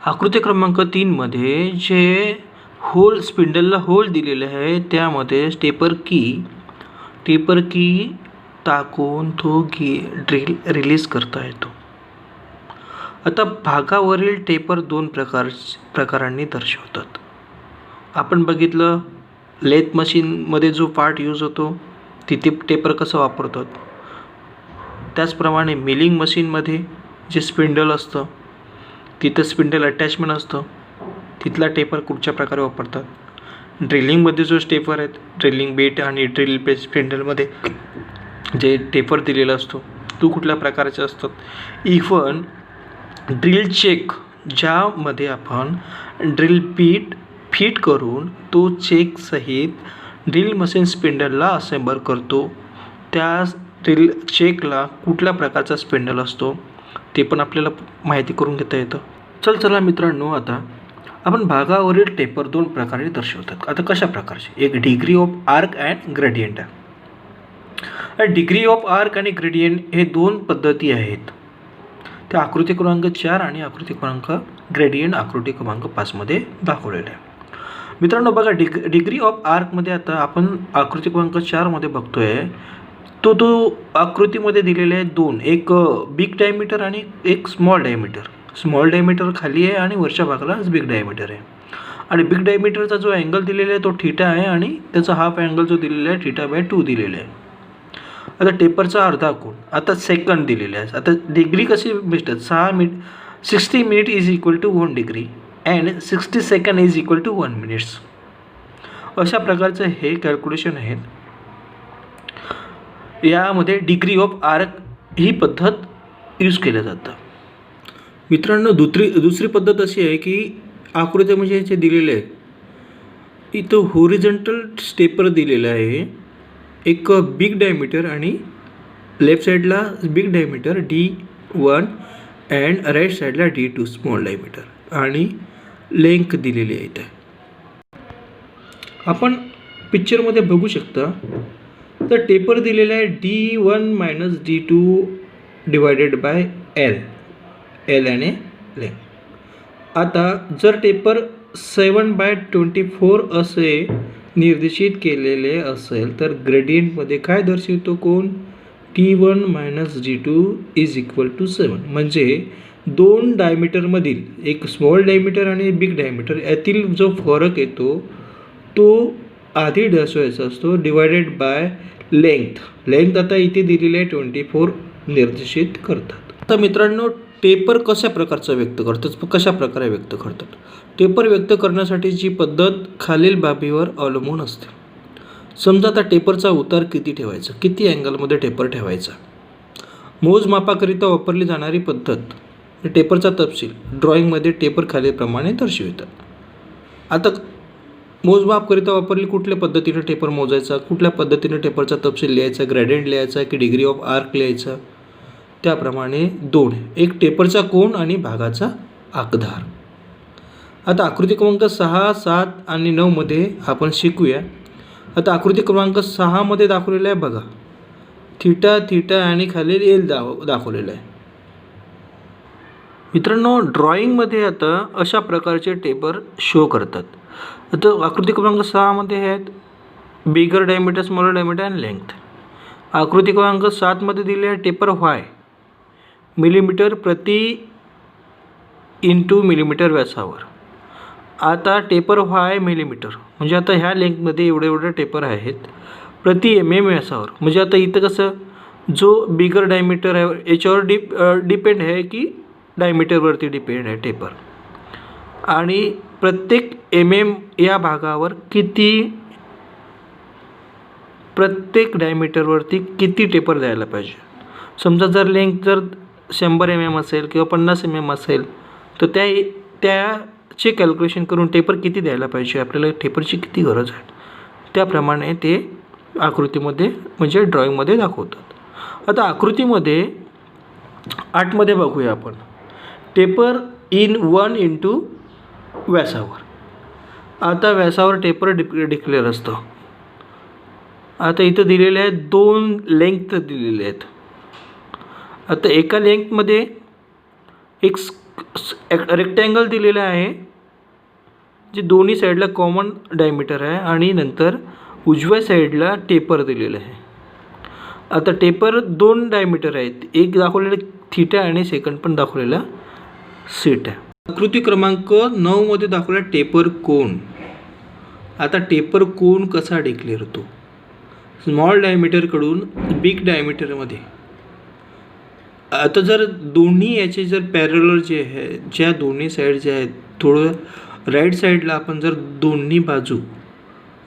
आकृती क्रमांक 3 मध्ये जे होल स्पिंडलला होल दिलेले आहे त्यामध्ये टेपर की टाकून तो ड्रिल रिलीज करता येतो. आता भागावरील टेपर दोन प्रकारांनी दर्शवतात. आपण बघितलं लेथ मशीनमध्ये जो पार्ट यूज होतो तिथे टेपर कसं वापरतात. त्याचप्रमाणे मिलिंग मशीनमध्ये जे स्पिंडल असतं तिथं स्पिंडल अटॅचमेंट असतं तिथला टेपर कुठच्या प्रकारे वापरतात. ड्रिलिंगमध्ये जो टेपर आहेत ड्रिलिंग बीट आणि ड्रिल बेस स्पिंडलमध्ये जे टेपर दिलेला असतो तो कुठल्या प्रकारचे असतात. इव्हन ड्रिल चेक ज्यामध्ये आपण ड्रिल बीट फिट करून तो चेक सहित ड्रिल मशीन स्पिंडलला असेंबल करतो. त्या ड्रिल चेकला कुठल्या प्रकारचा स्पिंडल असतो ते पण आपल्याला माहिती करून घेता येतं. चला मित्रांनो, आता आपण भागावरील टेपर दोन प्रकारे दर्शवतात. आता कशा प्रकारचे, एक degree of arc and gradient आहे. डिग्री ऑफ आर्क आणि ग्रेडियंट हे दोन पद्धती आहेत. त्या आकृती क्रमांक 4 आणि आकृती क्रमांक ग्रेडियंट आकृती क्रमांक 5 मध्ये दाखवलेले आहे. मित्रांनो बघा, डिग्री ऑफ आर्कमध्ये आता आपण आकृती क्रमांक 4 मध्ये बघतोय तो आकृतीमध्ये दिलेले आहेत दोन, एक बिग डायमीटर आणि एक स्मॉल डायमीटर. स्मॉल डायमीटर खाली आहे आणि वरच्या भागाला बिग डायमीटर आहे. आणि बिग डायमीटरचा जो अँगल दिलेला आहे तो थीटा आहे आणि त्याचा हाफ अँगल जो दिलेला आहे θ/2 दिलेला आहे. आता टेपरचा अर्धा कोन आता सेकंड दिलेले आहे. आता डिग्री कशी भेटतात, 60 minute is equal to 1 degree and 60 second is equal to 1 minutes. अशा प्रकारचे हे कॅल्क्युलेशन आहेत. यामध्ये डिग्री ऑफ आर्क ही पद्धत यूज केल्या जातं. मित्रांनो दुसरी पद्धत अशी आहे की आकृती म्हणजे जे दिलेले आहे इथं होरिझॉन्टल टेपर दिलेलं आहे. एक बिग डायमीटर आणि लेफ्ट साईडला big diameter D1 and right साईडला D2 स्मॉल डायमीटर आणि लेंथ दिलेली आहे. इथे आपण पिक्चरमध्ये बघू शकता तर टेपर दिलेला आहे D1 - D2 divided by L आणि लेंथ. आता जर टेपर 7/24 असे निर्देशित केलेले असेल तर ग्रेडियंटमध्ये काय दर्शवतो कोण, D1 - D2 is equal to 7. म्हणजे दोन डायमीटरमधील एक स्मॉल डायमीटर आणि बिग डायमीटर यातील जो फरक येतो तो आधी दर्शवायचा असतो डिवायडेड बाय लेंथ आता इथे दिलेले आहे 24 निर्देशित करतात. आता मित्रांनो टेपर कशा प्रकारे व्यक्त करतात. टेपर व्यक्त करण्यासाठी जी पद्धत खालील बाबीवर अवलंबून असते. समजा आता टेपरचा उतार किती ठेवायचा, किती अँगलमध्ये टेपर ठेवायचा. मोजमापाकरिता वापरली जाणारी पद्धत, टेपरचा तपशील ड्रॉइंगमध्ये टेपर खालीलप्रमाणे दर्शवितात. आता मोजमापकरिता वापरली कुठल्या पद्धतीने टेपर मोजायचा, कुठल्या पद्धतीने टेपरचा तपशील लिहायचा, ग्रेडियंट लिहायचा की डिग्री ऑफ आर्क लिहायचा, त्याप्रमाणे दोन, एक टेपरचा कोन आणि भागाचा आकधार. आता आकृती क्रमांक 6, 7 आणि 9 मध्ये आपण शिकूया. आता आकृती क्रमांक 6 मध्ये दाखवलेलं आहे बघा, θ आणि खाली L दाखवलेलं आहे. मित्रांनो ड्रॉइंगमध्ये आता अशा प्रकारचे टेपर शो करतात. आता आकृती क्रमांक 6 मध्ये आहेत बिगर डायमीटर, स्मॉलर डायमीटर आणि लेंथ. आकृती क्रमांक 7 मध्ये दिले आहे टेपर Y मिलीमीटर प्रति इंटू मिलीमीटर व्यासावर. आता टेपर Y मिलीमीटर म्हणजे आता ह्या लेंथमध्ये एवढे टेपर आहेत प्रति mm व्यासावर. म्हणजे आता इथं कसं जो बिगर डायमीटर आहे याच्यावर डिपेंड आहे की डायमीटरवरती डिपेंड आहे टेपर. आणि प्रत्येक mm या भागावर प्रत्येक डायमीटरवरती किती टेपर द्यायला पाहिजे. समजा जर लेंथ जर 100 mm असेल किंवा 50 mm असेल तर त्याचे कॅल्क्युलेशन करून टेपर किती द्यायला पाहिजे, आपल्याला टेपरची किती गरज आहे त्याप्रमाणे ते आकृतीमध्ये म्हणजे ड्रॉइंगमध्ये दाखवतात. आता आकृतीमध्ये 8 मध्ये बघूया आपण टेपर इन 1 इंटू व्यासावर. आता व्यासावर टेपर डिक्लेअर असतं. आता इथं दिलेले आहेत दोन लेंथ दिलेले आहेत. आता एका लेंथमध्ये एक रेक्टँगल दिलेलं आहे जे दोन्ही साईडला कॉमन डायमीटर आहे आणि नंतर उजव्या साईडला टेपर दिलेलं आहे. आता टेपर 2 डायमीटर आहेत, एक दाखवलेलं थीटा आणि सेकंड पण दाखवलेला सेट आहे. आकृती क्रमांक 9 मध्ये दाखवलेला टेपर कोन. आता टेपर कोन कसा डिक्लेअर होतो? स्मॉल डायमीटरकडून बिग डायमीटरमध्ये. आता जर दोन्ही याचे जर पॅरलल जे आहे, ज्या दोन्ही साईड जे आहेत, थोडं राईट साईडला आपण जर दोन्ही बाजू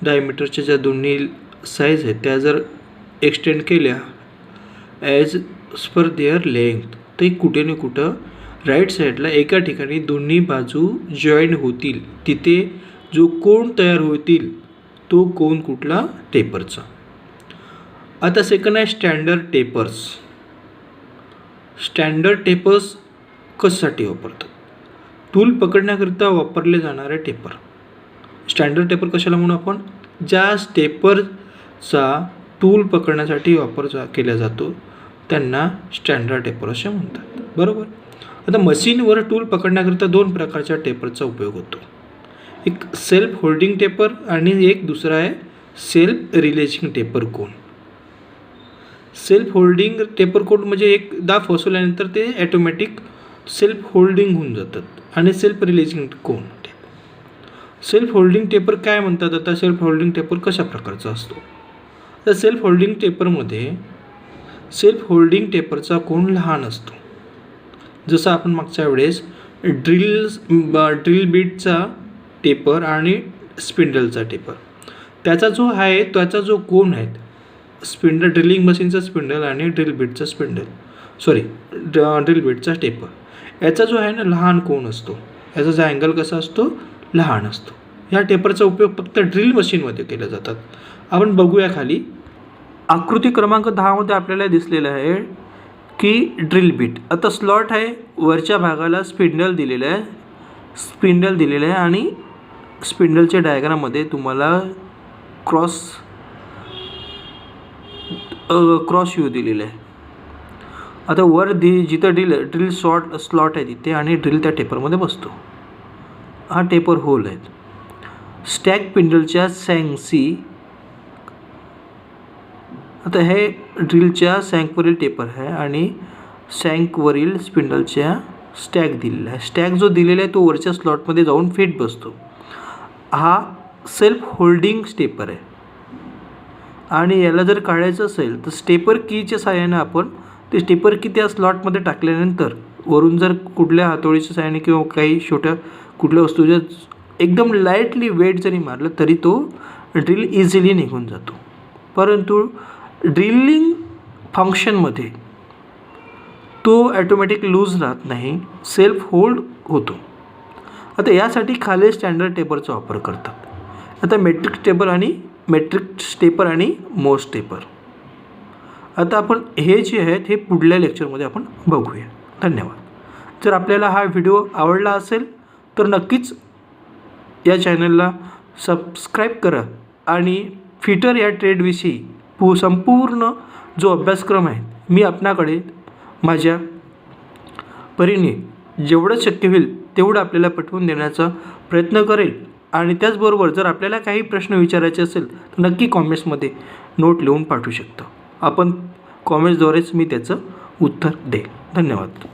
डायमीटरच्या ज्या दोन्ही साईज आहेत त्या जर एक्सटेंड केल्या ॲज पर देअर लेंथ, तर कुठे ना कुठं राईट साईडला एका ठिकाणी दोन्ही बाजू जॉईन होतील. तिथे जो कोन तयार होतील तो कोन कुठला? टेपरचा. आता सेकंड आहे स्टँडर्ड टेपर्स. स्टँडर्ड टेपर्स कशासाठी वापरतात? टूल पकडण्याकरिता वापरले जाणारे टेपर. स्टँडर्ड टेपर कशाला म्हणून आपण? ज्या टेपरचा टूल पकडण्यासाठी वापर केला जातो त्यांना स्टँडर्ड टेपर असे म्हणतात. बरोबर. आता मशीनवर टूल पकडण्याकरिता 2 प्रकारच्या टेपरचा उपयोग होतो. एक सेल्फ होल्डिंग टेपर आणि एक दुसरा आहे सेल्फ रिलीजिंग टेपर कोन. सेल्फ होल्डिंग टेपर कोन म्हणजे एकदा फसवल्यानंतर ते ॲटोमॅटिक सेल्फ होल्डिंग होऊन जातात आणि सेल्फ रिलीजिंग कोन. सेल्फ होल्डिंग टेपर काय म्हणतात? आता सेल्फ होल्डिंग टेपर कशा प्रकारचा असतो? तर सेल्फ होल्डिंग टेपरमध्ये सेल्फ होल्डिंग टेपरचा कोन लहान असतो. जसं आपण मागच्या वेळेस ड्रिल बीटचा टेपर आणि स्पिंडलचा टेपर, त्याचा जो आहे त्याचा जो कोन आहे, स्पिंडल ड्रिलिंग मशीनचा स्पिंडल आणि ड्रिल बीटचा टेपर, याचा जो आहे ना लहान कोन असतो. याचा जो अँगल कसा असतो? लहान असतो. ह्या टेपरचा उपयोग फक्त ड्रिल मशीनमध्ये केला जातात. आपण बघूया खाली आकृती क्रमांक 10 मध्ये आपल्याला दिसलेलं आहे की ड्रिल बीट. आता स्लॉट आहे, वरच्या भागाला स्पिंडल दिलेलं आहे आणि स्पिंडलच्या डायग्राममध्ये तुम्हाला क्रॉस व्ह्यू दिलेलं आहे. आता वर जिथं ड्रिल स्लॉट आहे तिथे आणि ड्रिल त्या टेपरमध्ये बसतो. हा टेपर होल आहे. स्टॅक स्पिंडलच्या सॅंकशी. आता हे ड्रिलच्या सॅंकवरील टेपर आहे आणि सॅंकवरील स्पिंडलच्या स्टॅक दिलेला आहे. स्टॅक जो दिलेला आहे तो वरच्या स्लॉटमध्ये जाऊन फिट बसतो. हा सेल्फ होल्डिंग स्टेपर आहे आणि याला जर काढायचं असेल तर स्टेपर कीच्या साहाय्याने आपण ते स्टेपर की त्या स्लॉटमध्ये टाकल्यानंतर वरून जर कुठल्या हातोडीच्या साहाय्याने किंवा काही छोट्या कुठल्या वस्तूच्या एकदम लाईटली वेट जरी मारलं तरी तो ड्रिल इझिली निघून जातो. परंतु ड्रिलिंग फंक्शनमध्ये तो ॲटोमॅटिक लूज राहत नाही, सेल्फ होल्ड होतो. आता यासाठी खाली स्टँडर्ड टेपरचा वापर करतात. आता मेट्रिक स्टेपर आणि मोस्ट स्टेपर. आता आपण हे जे आहेत हे पुढल्या लेक्चरमध्ये आपण बघूया. धन्यवाद. जर आपल्याला हा व्हिडिओ आवडला असेल तर नक्कीच या चॅनलला सबस्क्राईब करा आणि फिटर या ट्रेडविषयी संपूर्ण जो अभ्यासक्रम आहे मी आपणाकडे माझ्या परीने जेवढं शक्य होईल तेवढं आपल्याला पटवून देण्याचा प्रयत्न करेल. आणि त्याचबरोबर जर आपल्याला काही प्रश्न विचारायचे असेल तर नक्की कॉमेंट्समध्ये नोट लिहून पाठवू शकता. आपण कॉमेंट्सद्वारेच मी त्याचं उत्तर देईल. धन्यवाद.